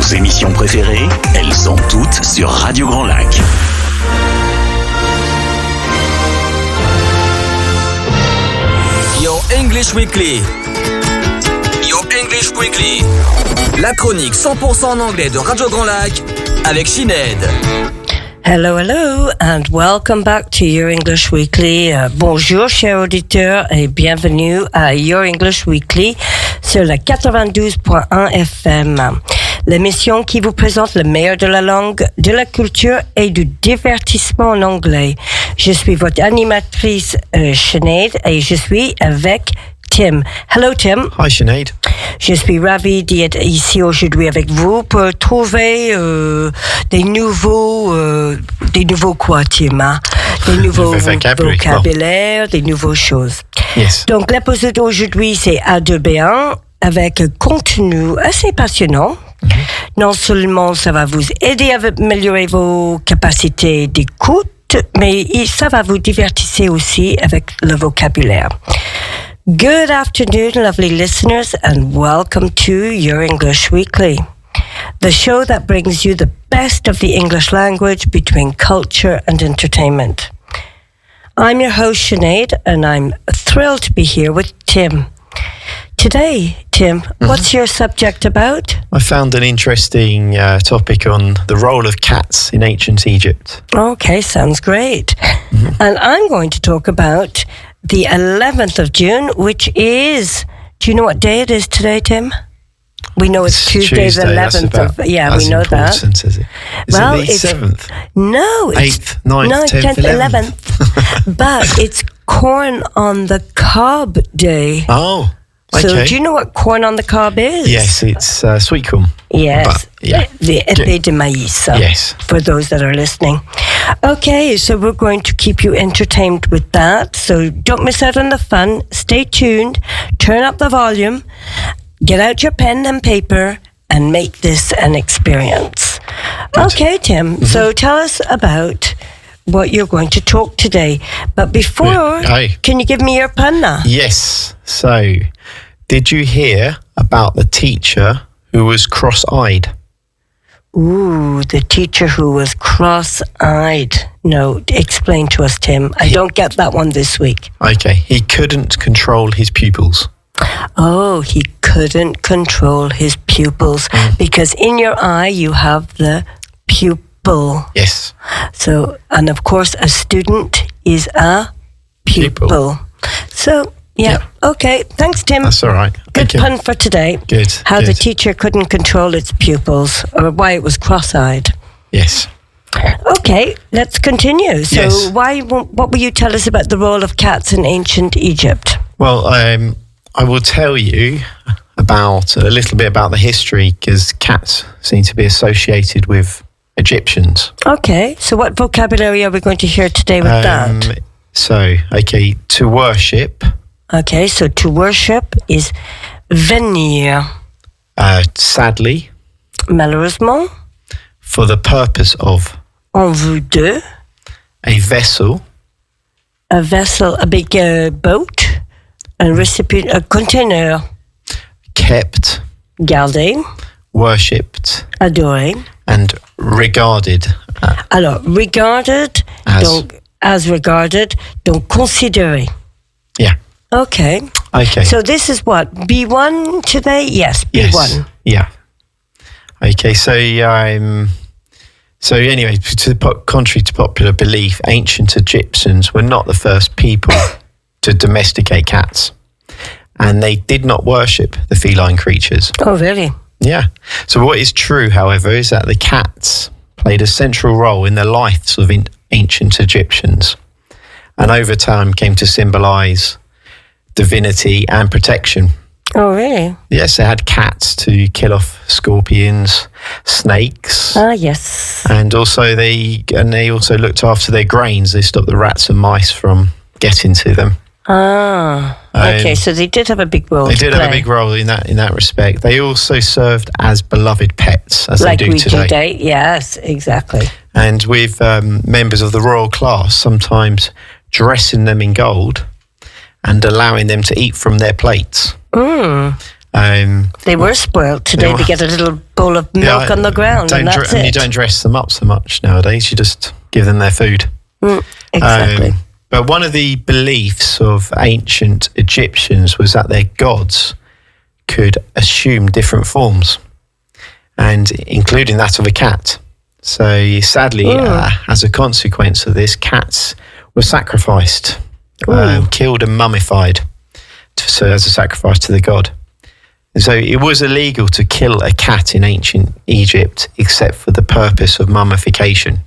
Vos émissions préférées, elles sont toutes sur Radio Grand Lac. Your English Weekly. Your English Weekly. La chronique 100% en anglais de Radio Grand Lac avec Sinead. Hello, and welcome back to Your English Weekly. Bonjour, chers auditeurs, et bienvenue à Your English Weekly sur la 92.1 FM. L'émission qui vous présente le meilleur de la langue, de la culture et du divertissement en anglais. Je suis votre animatrice Sinead et je suis avec Tim. Hello Tim. Hi Sinead. Je suis ravie d'être ici aujourd'hui avec vous pour trouver des nouveaux quoi, Tim, hein? Des nouveaux vocabulaires, des nouvelles choses. Yes. Donc l'épisode d'aujourd'hui c'est A2B1 avec un contenu assez passionnant. Mm-hmm. Non seulement ça va vous aider à améliorer vos capacités d'écoute, mais ça va vous divertir aussi avec le vocabulaire. Good afternoon, lovely listeners, and welcome to Your English Weekly, the show that brings you the best of the English language between culture and entertainment. I'm your host, Sinead, and I'm thrilled to be here with Tim. Today, Tim, what's your subject about? I found an interesting topic on the role of cats in ancient Egypt. Okay, sounds great. Mm-hmm. And I'm going to talk about the 11th of June, which is, do you know what day it is today, Tim? We know it's Tuesday the 11th. We know that. Is it? Is it the 7th? No. 8th, 9th, 10th, 11th. But it's corn on the cob day. Oh, okay. So do you know what corn on the cob is? Yes, it's sweet corn. Yes, but, yeah. The épée de maïs. Yes. For those that are listening. Okay, so we're going to keep you entertained with that. So don't miss out on the fun. Stay tuned. Turn up the volume. Get out your pen and paper and make this an experience. Good. Okay, Tim. Mm-hmm. So tell us about what you're going to talk today. But before, can you give me your panna? Yes. So, did you hear about the teacher who was cross-eyed? Ooh, the teacher who was cross-eyed. No, explain to us, Tim. I don't get that one this week. Okay, he couldn't control his pupils. Oh, he couldn't control his pupils because in your eye you have the pupil. Yes. So, and of course, a student is a pupil. So, yeah. Okay. Thanks, Tim. That's all right. Good pun for today. Good. How the teacher couldn't control its pupils, or why it was cross-eyed. Yes. Okay, let's continue. So, what will you tell us about the role of cats in ancient Egypt? Well, I will tell you about a little bit about the history because cats seem to be associated with Egyptians. Okay, so what vocabulary are we going to hear today with that? So, to worship. Okay, so to worship is venir. Sadly. Malheureusement. For the purpose of. En vue de. A vessel. A vessel, a big boat. A recipient, a container. Kept. Gardé. Worshipped. Adoré. And regarded. Alors, regarded, as regarded, donc considéré. Yeah. Okay. So this is what, B1 today? Yes, B1. Yes. Yeah. Okay, so anyway, contrary to popular belief, ancient Egyptians were not the first people to domesticate cats. And they did not worship the feline creatures. Oh, really? Yeah. So what is true, however, is that the cats played a central role in the lives of ancient Egyptians. And over time came to symbolize divinity and protection. Oh, really? Yes, they had cats to kill off scorpions, snakes. Ah, yes. And also they also looked after their grains. They stopped the rats and mice from getting to them. Ah, okay. So they did have a big role. They did have a big role in that respect. They also served as beloved pets, as like they do we today. Today. Yes, exactly. And with members of the royal class, sometimes dressing them in gold and allowing them to eat from their plates. They were spoiled. Today they get a little bowl of milk on the ground, and that's it. You don't dress them up so much nowadays. You just give them their food. Exactly. But one of the beliefs of ancient Egyptians was that their gods could assume different forms, and including that of a cat. So sadly, as a consequence of this, cats were sacrificed, killed and mummified as a sacrifice to the god. And so it was illegal to kill a cat in ancient Egypt except for the purpose of mummification.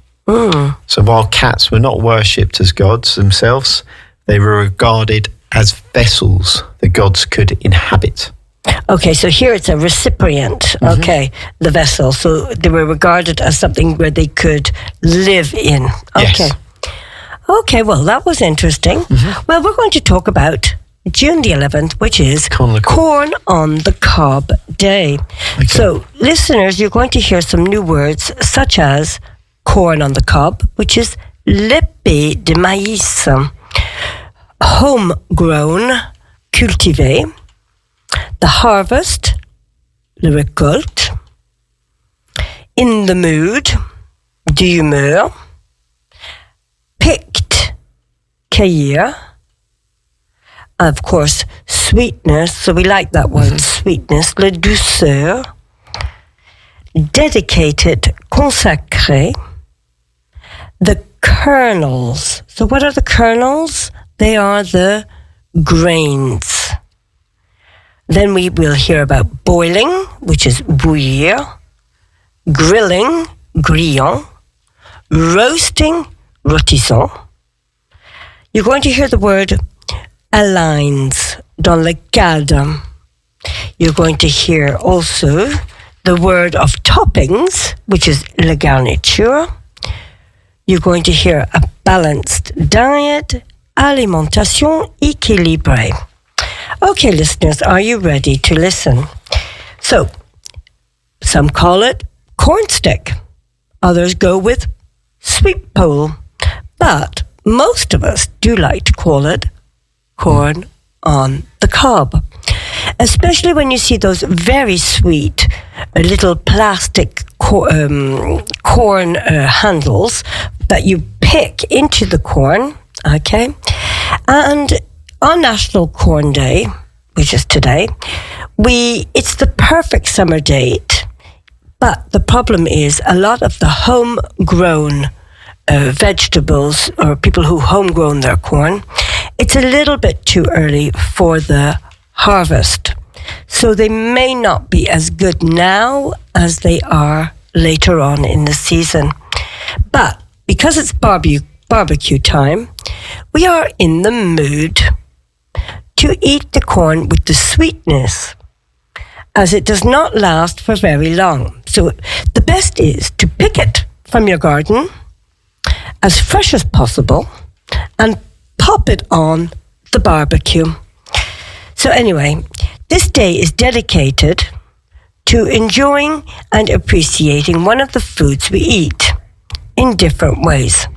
So while cats were not worshipped as gods themselves, they were regarded as vessels the gods could inhabit. Okay, so here it's a recipient, the vessel. So they were regarded as something where they could live in. Okay. Yes. Okay, well, that was interesting. Well, we're going to talk about June the 11th, which is Corn on the Cob Day. Okay. So, listeners, you're going to hear some new words such as corn on the cob, which is l'épée de maïs, homegrown, cultivé, the harvest, le récolte, in the mood, d'humeur, picked, cueillir, of course, sweetness, so we like that word, sweetness, le douceur, dedicated, consacré, the kernels. So what are the kernels? They are the grains. Then we will hear about boiling, which is bouillir, grilling, grillon, roasting, rôtisson. You're going to hear the word aligns, dans le cadre. You're going to hear also the word of toppings, which is la garniture. You're going to hear a balanced diet, alimentation équilibrée. Okay, listeners, are you ready to listen? So, some call it corn stick. Others go with sweet pole. But most of us do like to call it corn on the cob. Especially when you see those very sweet little plastic corn handles that you pick into the corn, okay? And on National Corn Day, which is today, it's the perfect summer date, but the problem is a lot of the homegrown vegetables, or people who homegrown their corn, it's a little bit too early for the harvest. So they may not be as good now as they are later on in the season. But because it's barbecue time, we are in the mood to eat the corn with the sweetness, as it does not last for very long. So the best is to pick it from your garden as fresh as possible and pop it on the barbecue. So anyway, this day is dedicated to enjoying and appreciating one of the foods we eat in different ways.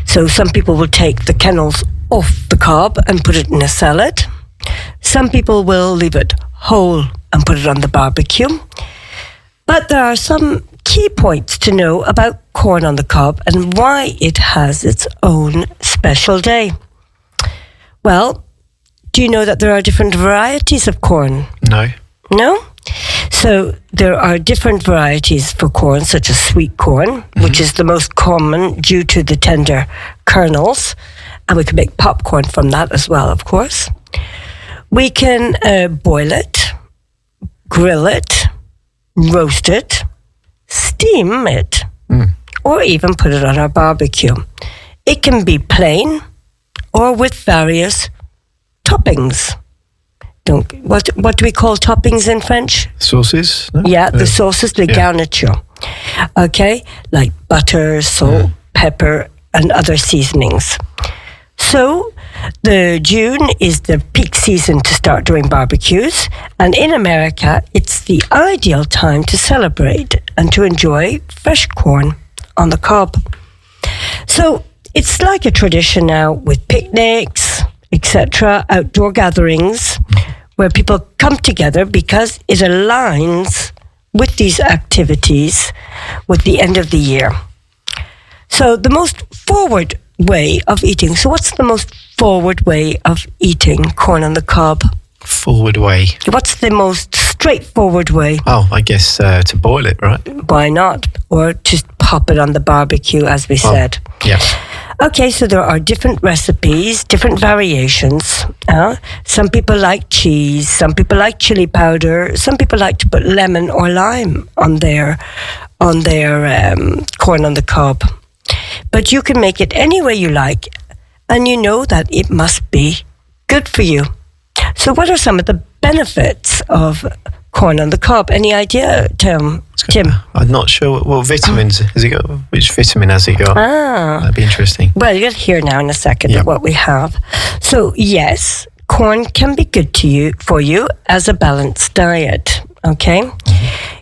So some people will take the kernels off the cob and put it in a salad. Some people will leave it whole and put it on the barbecue. But there are some key points to know about corn on the cob and why it has its own special day. Well, do you know that there are different varieties of corn? No. No? So there are different varieties for corn, such as sweet corn, which is the most common due to the tender kernels. And we can make popcorn from that as well, of course. We can boil it, grill it, roast it, steam it, or even put it on our barbecue. It can be plain or with various toppings. What do we call toppings in French? Sauces? No? Yeah, the sauces, the garniture. Okay, like butter, salt, pepper, and other seasonings. So, the June is the peak season to start doing barbecues, and in America, it's the ideal time to celebrate and to enjoy fresh corn on the cob. So, it's like a tradition now with picnics, etc., outdoor gatherings, where people come together because it aligns with these activities with the end of the year. So the most forward way of eating. So what's the most forward way of eating corn on the cob? Forward way. What's the most straightforward way? Oh, I guess to boil it, right? Why not? Or just pop it on the barbecue, as we said. Yeah. Okay, so there are different recipes, different variations. Some people like cheese, some people like chili powder, some people like to put lemon or lime on their corn on the cob. But you can make it any way you like, and you know that it must be good for you. So what are some of the benefits of corn on the cob? Any idea, Tim? I'm not sure what vitamins has it got. Which vitamin has it got? That'd be interesting. Well, you'll hear now in a second what we have. So yes, corn can be good for you as a balanced diet. Okay,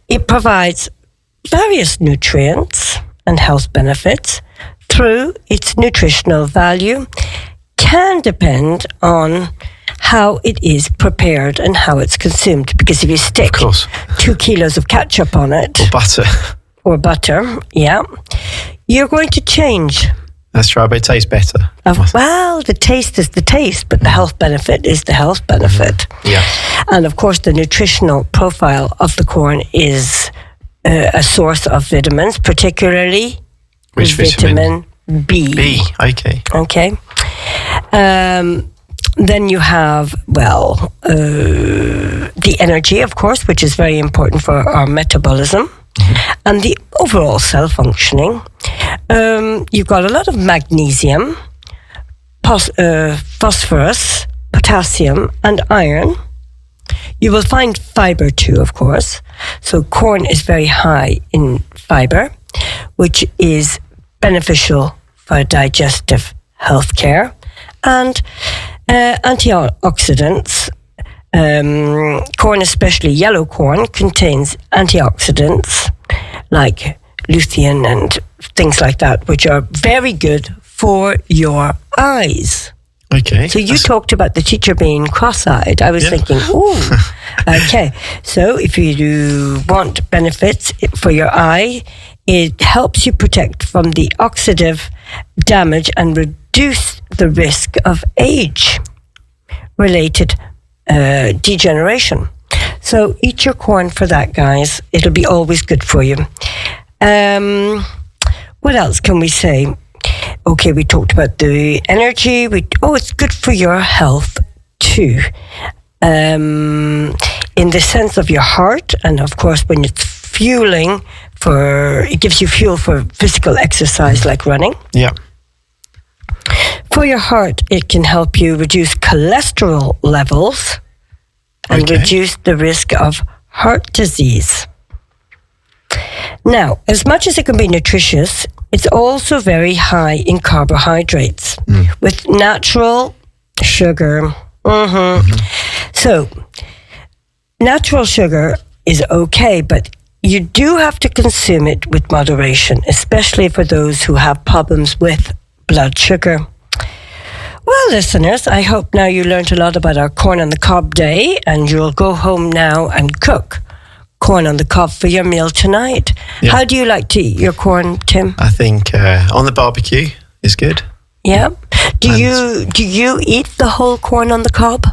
it provides various nutrients and health benefits through its nutritional value. Can depend on how it is prepared and how it's consumed. Because if you stick 2 kilos of ketchup on it... Or butter, yeah. You're going to change. That's right, but it tastes better. Well, the taste is the taste, but the health benefit is the health benefit. Yeah. And of course, the nutritional profile of the corn is a source of vitamins, particularly which vitamin B. B, okay. Okay. Then you have, the energy, of course, which is very important for our metabolism and the overall cell functioning. You've got a lot of magnesium, phosphorus, potassium, and iron. You will find fiber too, of course. So corn is very high in fiber, which is beneficial for digestive health care. And antioxidants. Corn, especially yellow corn, contains antioxidants like lutein and things like that, which are very good for your eyes. Okay. So you talked about the teacher being cross-eyed. I was thinking, ooh, okay. So if you want benefits for your eye, it helps you protect from the oxidative damage and reduce the risk of age-related degeneration. So eat your corn for that, guys. It'll be always good for you. What else can we say? Okay, we talked about the energy. It's good for your health too. In the sense of your heart, and of course when it's fueling it gives you fuel for physical exercise like running. Yeah. For your heart, it can help you reduce cholesterol levels and reduce the risk of heart disease. Now, as much as it can be nutritious, it's also very high in carbohydrates with natural sugar. So, natural sugar is okay, but you do have to consume it with moderation, especially for those who have problems with blood sugar. Well, listeners, I hope now you learned a lot about our corn on the cob day, and you'll go home now and cook corn on the cob for your meal tonight. Yeah. How do you like to eat your corn, Tim? I think on the barbecue is good. Yeah. Do you eat the whole corn on the cob?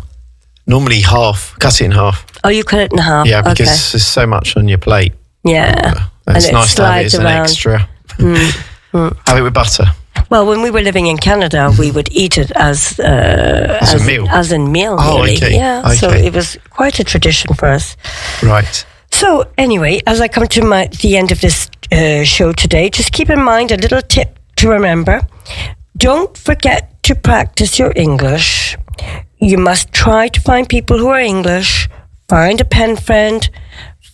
Normally cut it in half. Oh, you cut it in half? Yeah, because there's so much on your plate. Yeah. It's nice to have it as an extra. Have it with butter. Well, when we were living in Canada, we would eat it as a meal. As in meal, oh, really. Okay. Yeah, okay. So it was quite a tradition for us. Right. So anyway, as I come to the end of this show today, just keep in mind a little tip to remember. Don't forget to practice your English. You must try to find people who are English. Find a pen friend.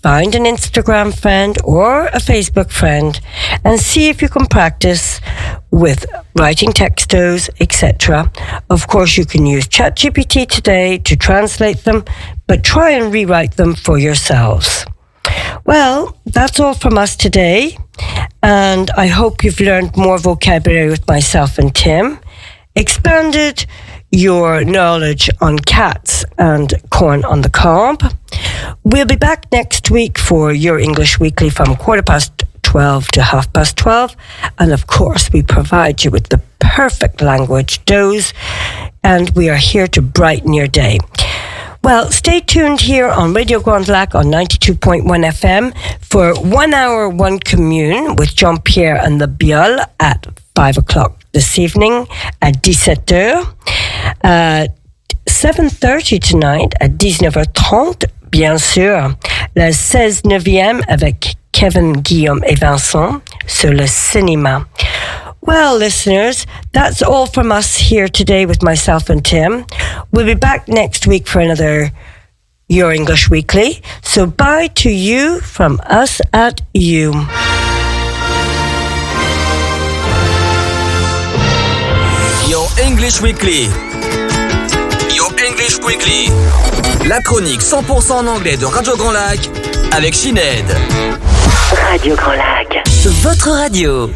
Find an Instagram friend or a Facebook friend and see if you can practice with writing textos, etc. Of course, you can use ChatGPT today to translate them, but try and rewrite them for yourselves. Well, that's all from us today, and I hope you've learned more vocabulary with myself and Tim, expanded your knowledge on cats and corn on the cob. We'll be back next week for Your English Weekly from 12:15 to 12:30. And of course, we provide you with the perfect language dose, and we are here to brighten your day. Well, stay tuned here on Radio Grand Lac on 92.1 FM for 1 hour, one commune with Jean-Pierre and the Biol at 5 o'clock this evening at 17h. 7:30 tonight at 19h30, bien sûr, le 16/9e avec Kevin, Guillaume et Vincent sur le cinéma. Well, listeners, that's all from us here today with myself and Tim. We'll be back next week for another Your English Weekly. So bye to you from us at you. Your English Weekly. Your English Weekly. La chronique 100% en anglais de Radio Grand Lac avec Sinead. Radio Grand Lac. Votre radio.